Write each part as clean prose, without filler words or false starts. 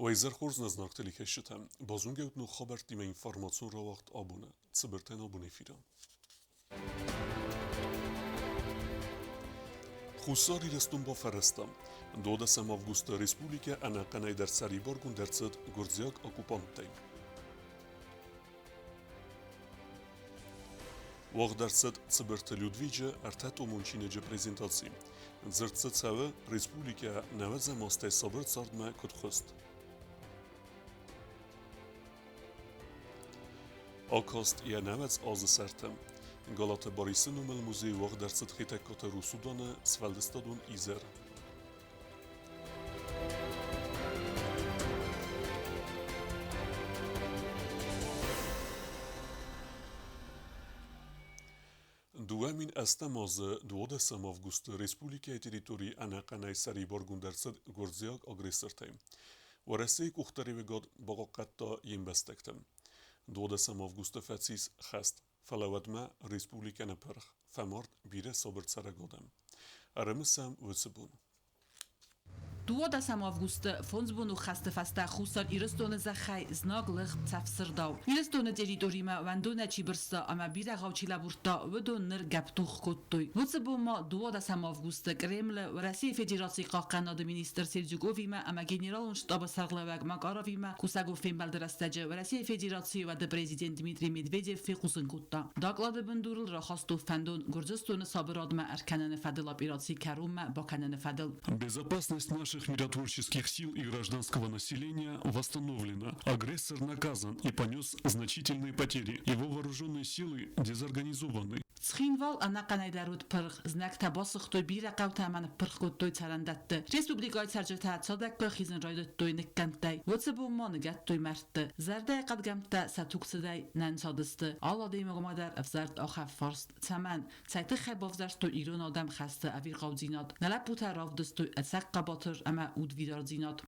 Weiser Horsnaznarkteli keşitem, bazungeut nu xabert dime informazzjon rawacht abone, tsiberten abone fira. Xusari restun ba ferestam, dodesem avgusta Respublike anakanay der Sariborgun dercet Gorziak okupantej. Waq dercet tsiberte Ludwige artet omunçinece prezentacij. Zertset seve Respublike neveze mastej sabır sardme kutxust. Akast je nevec azı sertem. Galata Barisin umel muzej waq dercet xitekate Rusudane Sveldestadun izer. Duemin estemazı duodesem avgusta Respublike teritorii anakanay Sariborgun dercet Gorziak agresortej. Waresejk uxtarivegad bagaqatta jimbestektem. Duodesem avgusta fecis xest. Felevedme Respublikene perx. Femart bire sabrt seregadem. Aremisem vëtsibun. Duodesem avgusta fondsbunu xaste fasta xusar iristone zaxay znaglich tafsirdau. Iristone teritorima vandone çibirsta ama bira gavçila burta vedonner gaptuch kottoy. Vëtsibuma duodesem avgusta Kreml ve Rusya Federasyası qaqanadı minister Serjugovima ama generalun ştaba sarglavag makaravima kusagov fembalderastacı ve Rusya Federasyası ve de prezident Dmitri Medvedev fiqusın kutta. Dakladı bindurul rahastu fandon Gürcistan'ı sabır adma erkanını fadıl operasyon karuma bakanını fadıl. Безопасность наших миротворческих сил и гражданского населения восстановлена. Агрессор наказан и понес значительные потери. Его вооруженные силы дезорганизованы. Tsxinval anakanay darud pırx znak tabasıqtoy bira qavtaman pırxkottoy çarandattı. Respublikay sarjata tsadak pırxizin raydottoy nikkantay. Vıtsıbumma nigattoy mertti. Zarday qadgamta satuksaday nan sadistı. Allah deymegomadar afzart axaf farst. Tsaman tsaytı xabavzarstoy İran adam xastı avir qavdzinat. Nalaputa ravdistoy atsaqqa batır ama udvidardzinat.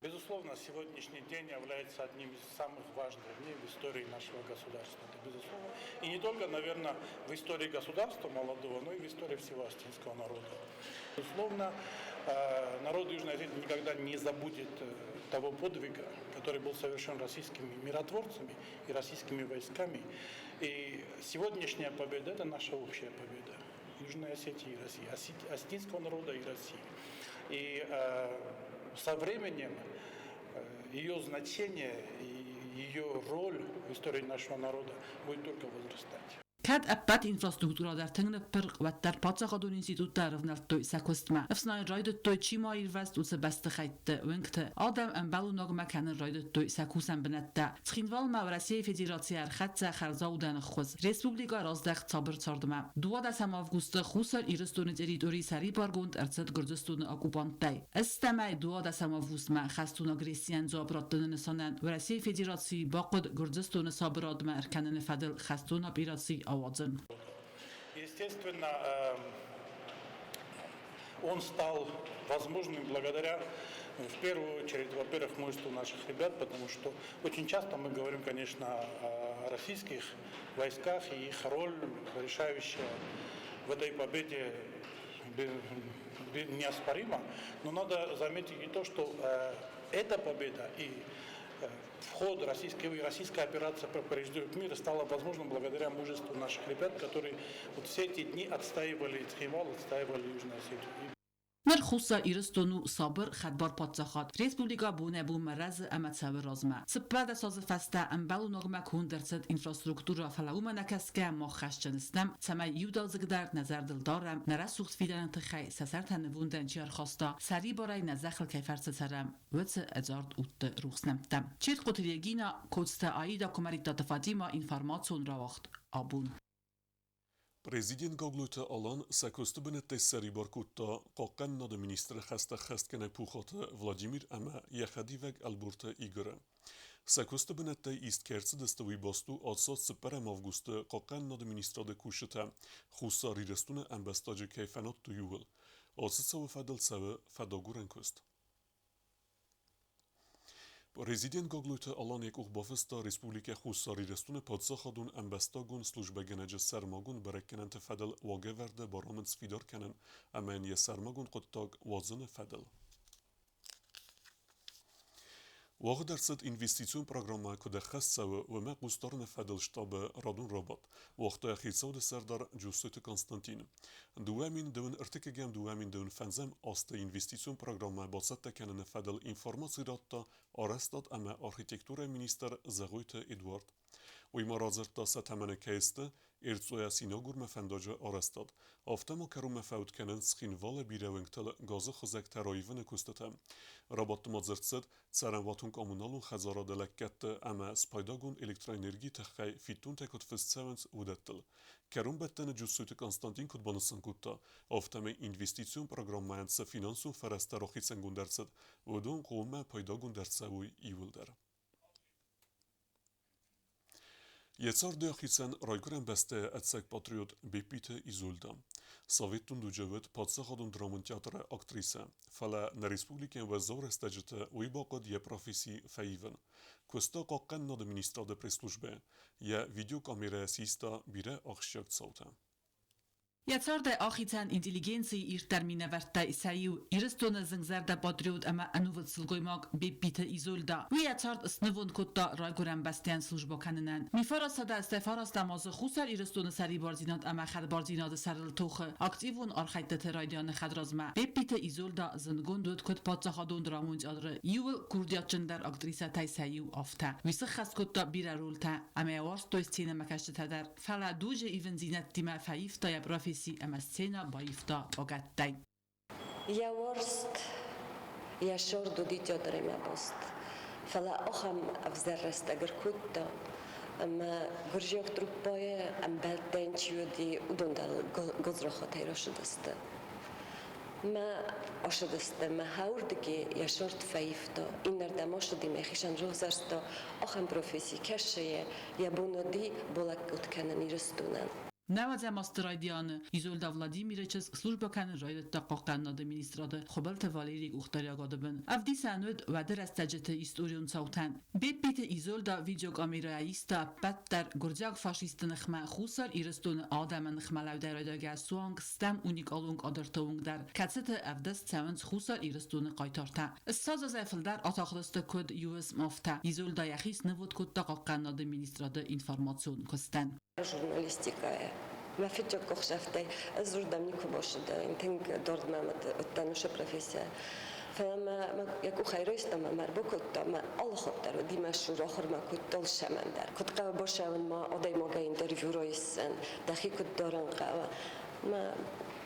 Безусловно, сегодняшний день является одним из самых важных дней в истории нашего государства. Это безусловно. И не только, наверное, в истории государства молодого, но и в истории всего астинского народа. Безусловно, народ Южной Осетии никогда не забудет того подвига, который был совершен российскими миротворцами и российскими войсками. И сегодняшняя победа – это наша общая победа. Южной Осетии и России, астинского народа и России. И со временем ее значение и ее роль в истории нашего народа будет только возрастать. Kad appat infrastruktura dar tengna pırq vattar patsagadun institutlar vnaltoy sakostma. Afsnay raydottoy çima irvast utsa basta khaytta winkta. Adam embalu nogma kanin raydottoy sakusan benatta. Tsxinval ma Rusya Federasyası khatsa kharzaudan khuz. Respublika razdaq sabır çardma. Duada sam avgusta xusar iristoni teritori Sariborgund artsat Gürcistan'ı okupantay. Istamay duada sam avgustma khastun agresiyan zabratdan sanan Rusya Federasyası baqad Gürcistan'ı sabır adma erkanını fadil khastun operatsiya Естественно, он стал возможным благодаря, в первую очередь, во-первых, мужеству наших ребят, потому что очень часто мы говорим, конечно, о российских войсках и их роль решающая в этой победе неоспорима, но надо заметить и то, что эта победа и вход российской операции по порождению мира стала возможным благодаря мужеству наших ребят, которые вот все эти дни отстаивали Цхинвал, отстаивали Южную Осетию. Mer xussa iristonu sabır xadbar patsaxat. Respublika bu nebu meraz ama tsaver razma. Spada saz fasta ambalu nogma kun derset infrastruktura falauma nakaska ma khashchanistam. Tsama yudal zgdar nazar dil daram. Nara suxt fidan txay sasar tanvundan jar khasta. Sari baray nazakhl kayfar saram. Wets azard ut ruxnamtam. Chit qotiligina kodsta aida komarita Fatima information rawacht. Abun. Prezident Gaglute alan sekostu benette Sariborkutta qaqanna de ministre xasta xastkene puxate Vladimir ama yaxadiveg alburte igre. Sekostu benette istkertse destovi bastu atsat seperem avguste qaqanna de ministra de kushete xusari restune ambastajı keyfenat tu yuvel. Atsat save fadel save fadaguren kust. Prezident Gaglute alan ek uxbafesta Respublike Xusari restune padsaxadun ambastagun slujbegenece sermagun berekenen te fedel wage verde baramın sfidar kenen amen ye sermagun qottag wazine fedel. وغدرست investition programma كده خاصة وما قصدرنا فادل شتاب رادون رابط وقت أخير سود سردار جوستو كونستانتين دوامين دون ارتكاجام دوامين دون فنزم أست investition programma بسطة كان فادل إنفورماسيات أرستاد أما أركيتكتورة مينيستر زغويت إدوارد ويمارازرتا ستمنه كيسته إرتسويا سيناغور مفنداجة أرستاد أفتما كرو مفاوت كنن سخين والا بيروينگتل غازı خزاك ترايفن كوستتا رابط مازرتسد سرن واتون كومونالون خزارا دلكت أما سبايداغون إلكتروانرجي تخي فيتون تكوت فستساونس ودتل كرون بتن جوسوت كونستانتين كوتبانسن كوتا أفتما إنفستيسيون برنامج سفينانسون فرستر روخيسنگون درسد ودون قوما پايداغون درسوي إيولدر Jecar dëjitsen rajgërën beste etsek patriot bepite izulda. Sovetun duġewet patsahadun dramën teatre aktrise. Fala në Respublikën Vazore stagjete u I bakad je profesi fejven. Questa qaqqen në ministra de presslujbe. Je videokamera sista bire akshjakt sauta. Jecar achitan intelligencji ir termine verta isaiu irstone zengzerda patriot ama anuvet silgoymak bepite izolda. U jecar snevon kotta rajgoran bastian slujbo kanenen. Mi farasada stefaras damazı khusar irstone sari barzinat ama khad barzinat sarıl toxe. Aktivun arxayta teraydian khadrazma. Bepite izolda zengond dot kot patsahadon dramunj adre. Yul kurdiatçender aktrisa taysaiu afta. Visi khas kotta bira rolta ama yavars toistine makashta der. Fala duje even zinat tima faifta ya profesi أما السنة بايفتا وقتاي يا ورست يا شوردو دي تودري ما بوست فلا أخم أفزر استقر كوتا أما غرجيوك تروبايا أم بلتين تشيودي ودون دال غزرخو تيرو شدست ما أشدست ما هاوردكي يا شورت فايفتا إنر دماش دي مخيشان روزرستا أخم بروفيسي كشية يا بونو دي بولك كتكنا نيرستونان Navazem astraydianı İzolda Vladimireches slujba kan rayda qaqanada ministrada xobalta Valerik uxtariagadabın. Avdi sanud ve derestecete istoryon sautan. Bepite İzolda video kameraista patter gurjak faşistin xma xusar irstun adamın xmalavdarada gasuang stem unik alung adartavung der. Katsete avdast sevens xusar irstun qaytarta. Saz zafildar ataqlasta kod US mafta. İzolda yaxis nevot kodda qaqanada ministrada informasyon kostan. Журналистика ما في جو كوخشافتي أزور دمنيكو باشد يمكن دورد ما التنوش بروفيسيا فما يكو خيرش تما مربوكو تما الله خطر ودي مشهور آخر ما كنت دل شمندر كنت قوي باشا ما أدي ما جاي انترفيو رويسن دخي كنت دارن قوي ما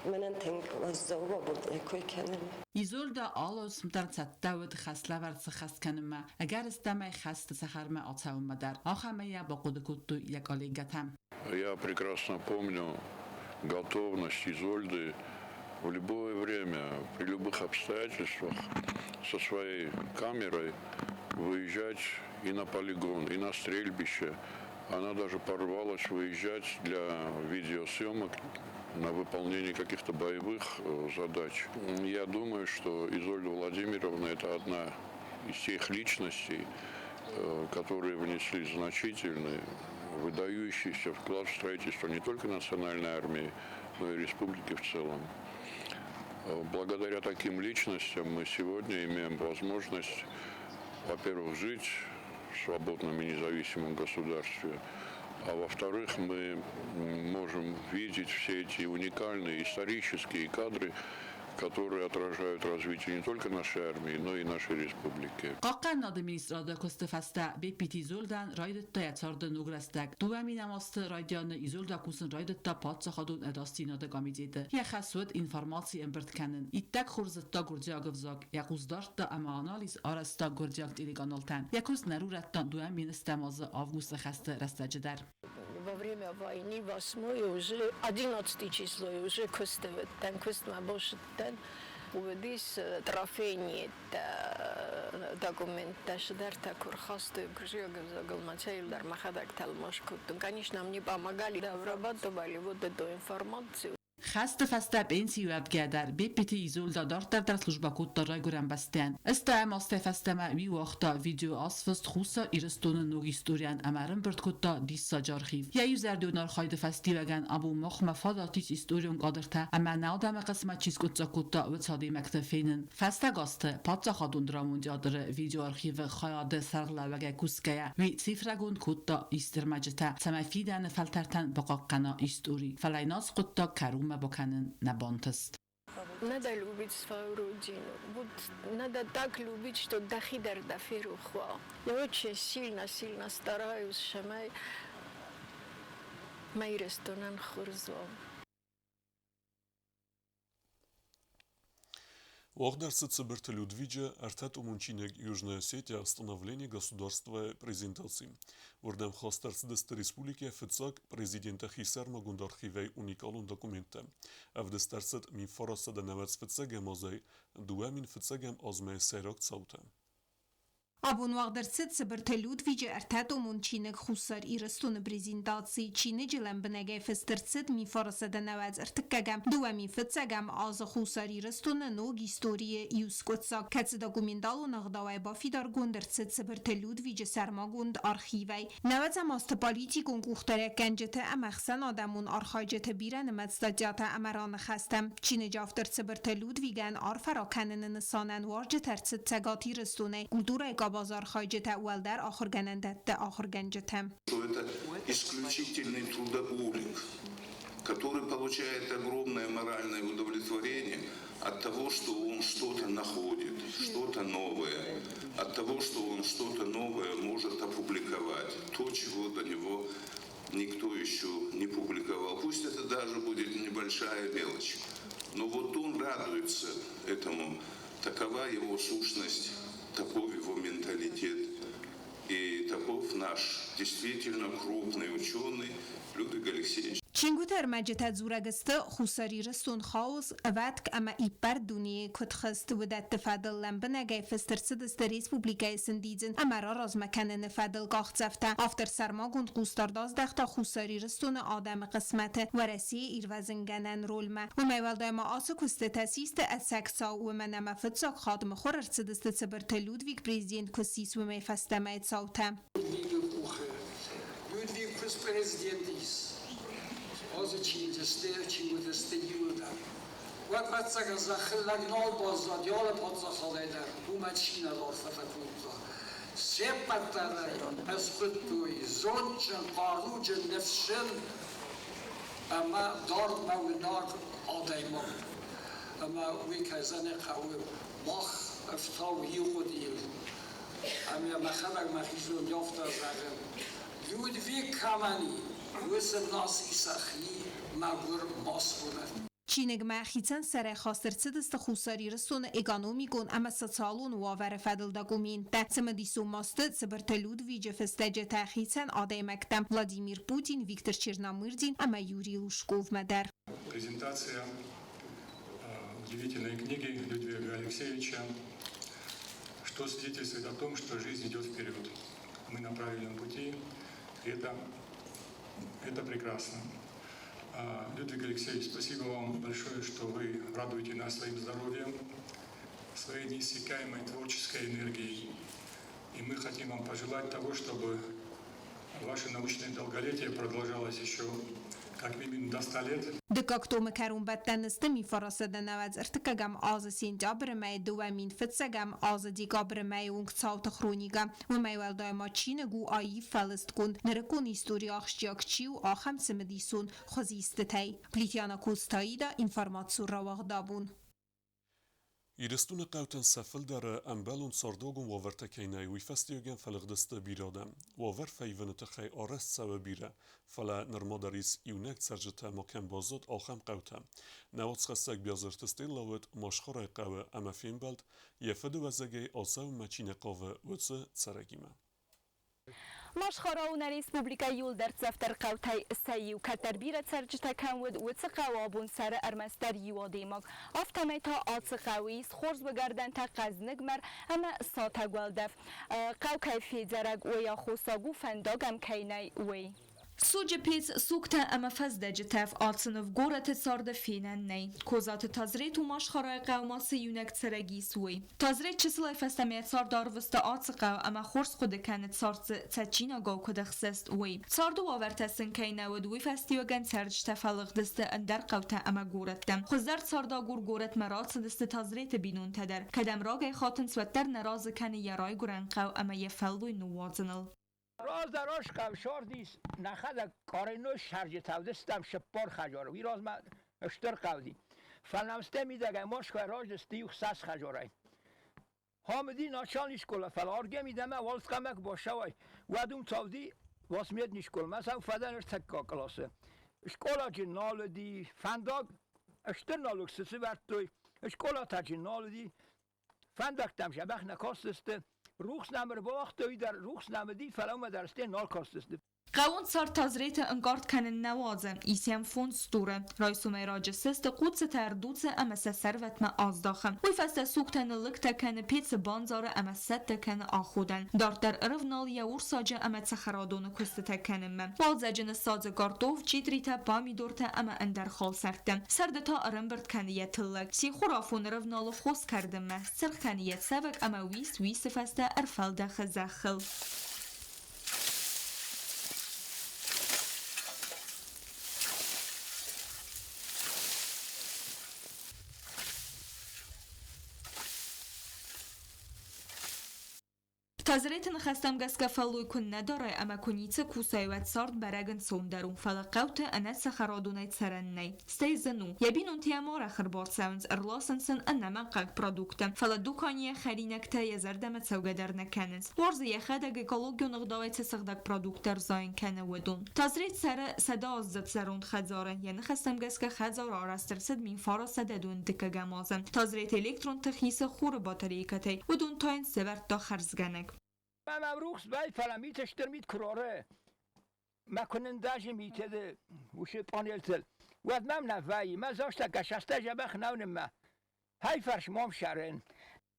منن تنك وزوجة بود يكوي كنن İzolda alos mtartsattawet xaslavartsa xaskanma agar istamay xast saharma atsaummadar axamaya baqodukuttu yakaligatam. Я прекрасно помню готовность Изольды в любое время, при любых обстоятельствах со своей камерой выезжать и на полигон, и на стрельбище. Она даже порвалась выезжать для видеосъемок на выполнение каких-то боевых задач. Я думаю, что Изольда Владимировна – это одна из тех личностей, которые внесли значительный, выдающийся вклад в строительство не только национальной армии, но и республики в целом. Благодаря таким личностям мы сегодня имеем возможность, во-первых, жить в свободном и независимом государстве, а во-вторых, мы можем видеть все эти уникальные исторические кадры, которые отражают развитие не только нашей армии, но и нашей республики. Qaqan administrada kostefasta bepiti Izoldan raydetta yatsarda nugrastak. Duamin amastı radyanı Izolda kusun raydetta patsaxadun edastinada gamidedi. Ya xaswet informasiya embertkanin. İttak xurzatta gurjagavzak. Ya quzdarta ama analiz arasta gurjagt iliganaltan. Ya kus narurattan duamin istamazı avgusta xasta rastacıdar. Во время войны 8 уже 11 число уже костевет тен костма больше тен увидишь трофейные документы шдар такой хасты гржёгов загалмачайлар махадак талмашкут. Конечно, нам не помогали, обрабатывали вот эту информацию. خست فسته بینسی و بگردر بیپیتی ایزول دادار در سلوجبا کود دارای گرم بستن استا ماسته فسته ما وی وقتا ویدیو آسفست خوصا ایرستون نوگیستوریان امرم برد کود دا دیسا جارخیف یا زردونار خاید فستی وگن ابو مخ مفاداتیس ایستوریون قادرته اما نادم قسمت چیز کودزا کود دا و صادی مکتفینن فسته گاسته پاتزا خادون درامون جادر ویدیو آرخیو خیاد سرلا وگه کوسکیا وی سیفرگون کود دا ایسترمجته سمفیدن فلترتن بقاقنا ایستوری فلایناس کود دا کروم بکنن نبانتست. Надо любить свою родину. Вот надо так любить, что дахидер дафиру хва. Я очень сильно стараюсь, что мы рестонан хурзо. Уахдарцы Циберта Людвиджа артат умунчинег Южная Осетия остановление государства презентации. Вурдам хостарцдест республики офицак президента Хисарма Гундархивей уникалун документа. Авдестарцет мин фараса да навец фицегем озай, дуамин фицегем озме сейрак цаута. Abun waqdersit Sibirte Ludvige ertet munçinek xusar irastun prezentatsiy Çin'e cilen binege festirtsit mi farasa da nevaz ertikkegem duemi fitsegem az xusar irastun nog historie yuskotsa kets dokumental nagdaway bafidar gundertsit Sibirte Ludvige sermagund archivay nevazem ast politikun kuxtere kencete amexsen adamun arxajete biren metstadiata amaran xastem Çin'e jafter Sibirte Ludvigen arfarakenin nisanen warje tertsit tegat irastune kultura базар хайджета уалдар ахырганандатта ахырганжетам. Это исключительный трудоголик, который получает огромное моральное удовлетворение от того, что он что-то находит, что-то новое, от того, что он что-то новое может опубликовать, то, чего до него никто еще не публиковал. Пусть это даже будет небольшая мелочь, но вот он радуется этому, такова его сущность. Таков его менталитет. И таков наш действительно крупный ученый Людвиг Алексеевич. Çinguter mecete zuragiste xusari restun xaus avatk ama ipar duniye kutxist وده تفادل لنبنگه فسترسدست ریسپوبلیکای سندیزن اما راز مکنن فادل گاخت زفته افتر سرما گند قوستارداز دختا خساری رستون آدم قسمت ورسی ایروزنگنن رولمه و میوالده ما آسو کست تاسیست اسکسا و من اما فتساک خادم خور ارسدست سبرت لودویگ پریزیدنت کسیس و میفستمه اتساوته Ludwig kus prezidentis. Az Çin'de Çin'de yılda. Vakit sakızda xillanol bozda diyalog patsaxalaylar. Bu maçina orfata tuttu. Sepatlar aspetui zonchen qarujen nefshin ama dort ve nar adaymo. Ama we kazane qawi mach aftaw yudil. Ama maxabag maxizun yafta zagen. Ludwig Kamani واسه ناسی سخی مگر ماسونه چینگ مخیتن سر خاسترسدست خوساری رسون اگانومی گون اما سالون واور فدل داگومین دتم دیسو ماستد سبرتلود ویجه فستجه تخیتن آده مکتم ولادیمیر پوتین ویکتور چرنامردین اما یوری لوشکوف مدر Презентация удивительной книги Людвига Алексеевича, что свидетельствует о том, что жизнь идет вперед. Мы на правильном пути, и это прекрасно. Людвиг Алексеевич, спасибо вам большое, что вы радуете нас своим здоровьем, своей неиссякаемой творческой энергией. И мы хотим вам пожелать того, чтобы ваше научное долголетие продолжалось еще как минимум до 100 лет. دکاکتوم کرون بدتنسته می فراسده نوز ارتکگم آز سینجا برمای دوامین فتسگم آز دیگا برمای اونگ تاوت خرونیگم و میوال دایما چین گو آیی فلست کن نرکون ایستوری آخشیاک چی و آخم سمدیسون خوزیسته تی پلیتیانا کوستایی دا اینفرماتسور را واغدابون İrestune qawten sefil dere embelun sardogun wavertekeinay wî festiyegen feligdiste bîradem. Waver feyvenete xey arest sewe bîre. Fele nirmadarîs îwnek serjite makem bazot axem qewte. Newat xestek biazirtistê lawet maşxarey qewe eme fêmbeld yefede wezegê asew meçîne qave wetse seregîme. مشخرا و ریسپوبلیکا یول در زفتر قوتای سیو کتربیر سرجت کنود و تقوابون سر ارمستر یوادیماگ افتمی تا آتقویس خورز بگردن تا قزنگمر اما ساتا گلدف قو کیفی درگ و یا خوصاگو فنداگم کینای وی سوج پیز سوکت اما فزدج تف آتسنف گورت سارد فینن نی کوزات تازریت و ماش خرای قوماس یونک ترگی سوی تازریت چسل فستمیت سار داروست آتس قو اما خورس خود کنت سارت تچینا گو کد خسست وی ساردو آورتسن کی نود وی فستیو گن سرج تفلق دست اندر قوت اما گورت دم خزرت ساردا گورت مرات دست تازریت بینون تدر کدم راگ خاتن سوتر نراز کن یرای گورن قو اما یفلوی نوازنل راز دراش قوشار دیست نخد کارینو شرج تودستم شپار خجاره وی راز ما اشتر قودی فلنمسته میدگه ماش که راج دستی و خساس خجاره حامدی ناچال نیشکل فلارگه میدمه والس کمک باشه وی ودوم تاودی واسمیت نیشکل مثلا فدن ارتکا کلاسه اشکالا جنال دی فنداگ اشتر نالوک سسی برد اشکالا تا جنال دی فنداگ تم شبخ نکاست دسته روخس نمر باخت توی در روخس نمدی فلوم درسته نال کاستست قوان سار تازریت انگارد کنن نوازم ایسیم فون ستوره رایسو میراج سست قدس تردوتس اما سروت ما آزداخم وی فست سوکتن لکت کن پیتس بانزاره اما ست کن آخودن دار در ارف نال یور ساجه اما تخرادون کست تکنم من والزجن ساز گاردوف جیدریتا بامی دورتا اما اندر خال سرتم سردتا ارنبرد کنیت تلگ سی خرافون رف نال خوص کردم من سرخ کنیت سوک اما ویس فست ارفال دخ زخل تازریت نخستم گس که فلوی کن نداره اما کنیت کوسایوت سارد برگن سوندرون فلقوت انت سخرادونیت سرننی ستیزنو یبینون تیامار اخر بار ساونز ارلاسنسن انما قلق پرودوکتم فلا دوکانیه خرینکتا یزردمت سوگدر نکننز ورز یخدگ اکولوگیو نغداویت سخدگ پرودوکتر زاین کنه ودون تازریت سر صدا ازد سرون خزاره یعنی نخستم گس که خزار آرستر سد مین فارا سددون دکه گمازن تازریت الکترون تخیص خور باتری کتی ودون تاین سورت دا خرزگنگ من امروز باید فلمی تشتر مید کراره ما کننداج میتده وشه پانیل تل ود مم نفعی ما زاشتا گشسته جبخ نونم ما های فرش مام شرن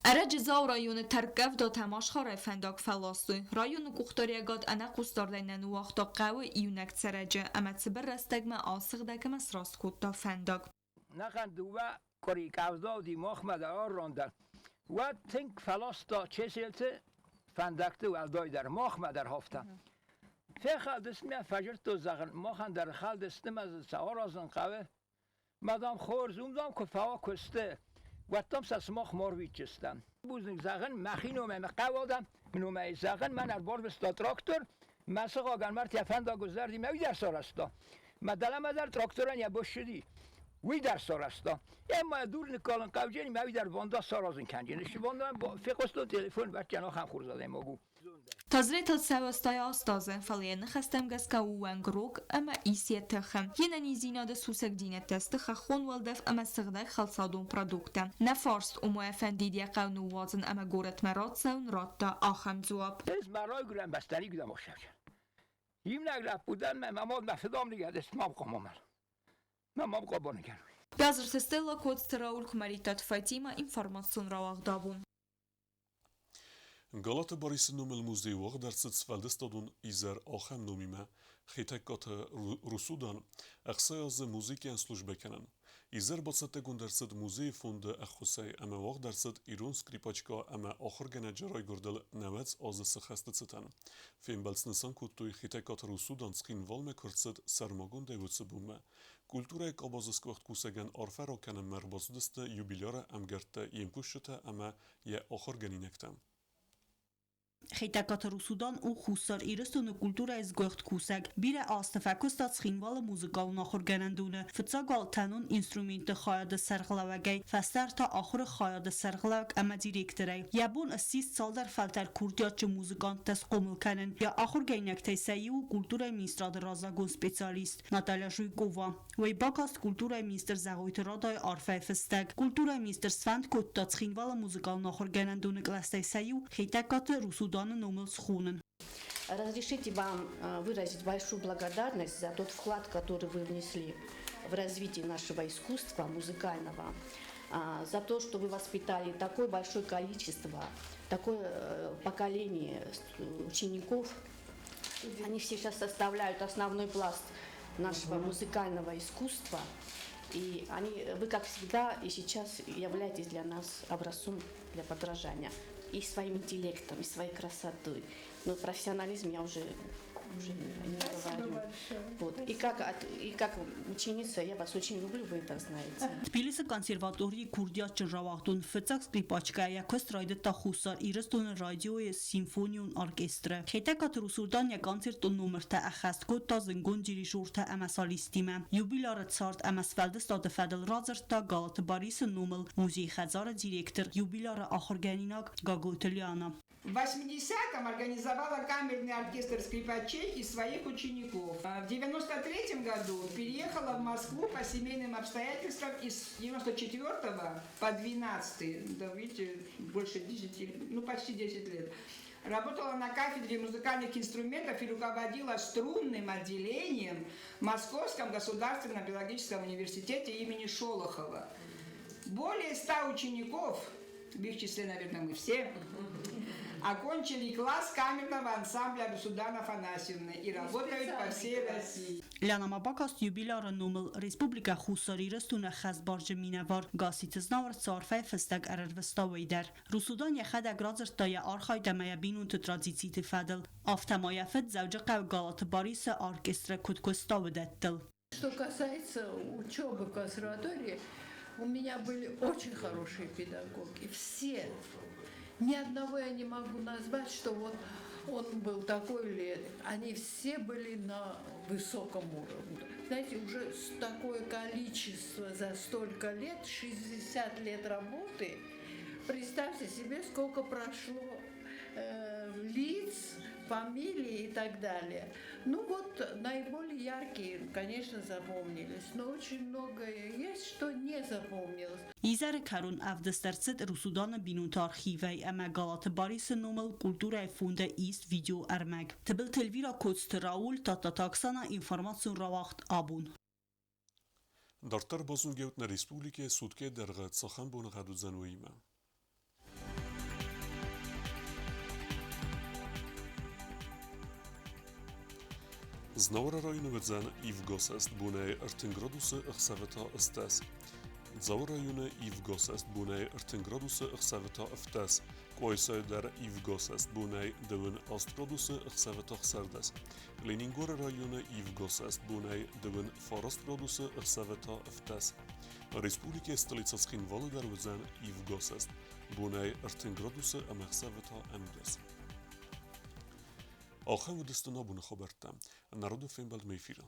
اره جزاو رایون ترکف دا تماش خاره فنداک فلاستوی رایون گوختاری گاد انا قوستاردینن وقتا قوی ایونک سرجه اما تبر رستگ ما آسق دکم از راست کود دا فنداک نخند و کاری کفدا و دیماخ مدار راندن و تنک فلاستا چه سیلته فندکته و الدای در ماخ مدر هفتم فخال دست می فجر تو زغن ماخن در خال دستم از سوار ازن قوه مدام خورز اومدام که فوا کسته و تام سس ماخ مروی چستم بوزن زغن مخینو می قوادم منو می زغن من اربار بستا تراکتور مسق آگن مرد یفندا گذردی می در سارستا مدلم در تراکتورن یا بشدی وی در سارستا اما دور نکالن قوجنی موی در واندا سارازن کنجنش واندا با فقستو تلفن بر کنار خم خور زدم مگو تازریت سوستای آستازه فلی نخستم گس که وانگ روگ اما ایسیت تخم یه نیزینا ده سوسک دینت دست خون ولدف اما سغدای خلصادون پرودوکتم نفارست امو افندیدی قونو وازن اما گورت مرات سون رات دا آخم زواب از مرای گرم بستری گدم آشتر یم نگرف بودن من مماد مفدام نگه دست مام قمامل مام قبانه کنم Газр Стелла код Рауль Кумаритат Фатима информацион равагдабун. Galata Boris numel muzej wog dar sitsvaldestadun izer achem nomime خیتکات روسودان اخصای از موزیکیان سلوش بکنن. ایزر باست گون درصد موزی فوند اخوسی اما واق درصد ایران سکریپاچکا اما آخر گنه جرای گردل نوز از سخست ستن. فیم بلس نسان کتوی خیتکات روسودان سکین والم کرد سرماگون دیوت بومه. کلتورای کابازس وقت کوسگن آرفر را کنم مربازدست یوبیلیار امگرت یمکوشته اما یه آخر گنینکتم. خیتکات روسودان او خوستار ایرستون کلتورا از گوخت کوسگ بیره آستفکوستات سخینوال موزیکال ناخورگنندونه فتزاگال تنون اینسترومنت خواهد سرغلوگی فستر تا آخر خواهد سرغلوگ اما دیریکتره یابون 30 سال در فلتر کردیات چه موزیکان تسقومل کنن یا آخر گینکتی سیو کلتورای مینستراد رازاگون سپیسیالیست ناتالیا ژویگووا وی باکاست کلتورای مینستر زغویت رادای آرفای فستگ کلتورای مینستر سفند کتات سخینوال موزیکال ناخورگنندونه کلاستی سیو خیتکات روسودان Разрешите вам выразить большую благодарность за тот вклад, который вы внесли в развитие нашего искусства музыкального, за то, что вы воспитали такое большое количество, такое поколение учеников Они все сейчас составляют основной пласт нашего музыкального искусства. И вы, как всегда, и сейчас являетесь для нас образцом для подражания. И своим интеллектом, и своей красотой. Но профессионализм я уже не говорю. Вот. И как ученица я вас очень люблю, вы это знаете. Թբիլիսը կոնսերվատորիի քուրդիա ճռավաղտուն ֆծակ սկրիպաչկայա քստրայդը տախուսար իրստուն ռադիոյի սիմֆոնիուն օրկեստրը խետակատ ռուսուդանիա կոնցերտուն նոմրտը ախաստկո տազնգուն ջիրիշուրտը ամասալիստիմը юбилярը ցարտ ամասվալդը ստատը ֆադել ռազերտա գալտ բարիսը նոմլ մուզեի խազարը դիրեկտոր юбилярը ախորգանինակ գագոտելյանը В 80-м организовала камерный оркестр скрипачей из своих учеников. В 93-м году переехала в Москву по семейным обстоятельствам и с 94-го по 12-й, да видите, больше 10, почти 10 лет, работала на кафедре музыкальных инструментов и руководила струнным отделением в Московском государственном педагогическом университете имени Шолохова. Более 100 учеников, в их числе, наверное, мы все, окончили класс камерного ансамбля Русудан Афанасьевны и работают по всей России. Լանամաբակաստ юбилярը նոմլ Ռեսպուբլիկա խուսարիրստունը խազբարջը մինավար գասիցնավր ծարֆայ ֆստակ արարվստավեյդեր Ռուսուդան եղած ագրածրտայա արխայդամայա բինուն տրադիցիի ֆադել ավտամայաֆետ զավջակա գալատը բարիսը օրկեստրը քուտկոստավդետել. Что касается учебы в консерватории, у меня были очень хорошие педагоги, все. Ни одного я не могу назвать, что вот он был такой или они все были на высоком уровне. Знаете, уже такое количество за столько лет, 60 лет работы, представьте себе, сколько прошло лиц, фамилии и так далее. Наиболее яркие, конечно, запомнились, но очень многое есть, что не запомнилось. Իզարը քարուն ավդստերցետ Ռուսուդանը բինունտ արխիվայ ամա գալատը բարիսը նոմլ կուլտուրայ ֆունդը իստ վիդեո արմագ թբել թելվիրա կոց թրաուլ տատատաքսանա ինֆորմացիոն ռավախտ աբուն Դարտար բոզունգեուտն ռեսպուբլիկե սուտկե դերղը ծխան բոնը հադուձանուիմը Znawara rajonu wedzan Ivgosest bunei Ertingroduse Echsaveta Estes. Zawara rajonu Ivgosest bunei Ertingroduse Echsaveta Eftes. Koisai der Ivgosest bunei Deun Astroduse Echsaveta Serdes. Leningora rajonu Ivgosest bunei Deun Farastroduse Echsaveta Eftes. Respublike stolica Schinvalı der wedzan Ivgosest bunei Ertingroduse Echsaveta Emdes. آخر ودستنا بون خبرتم. نرود فين بالد ميفيرا.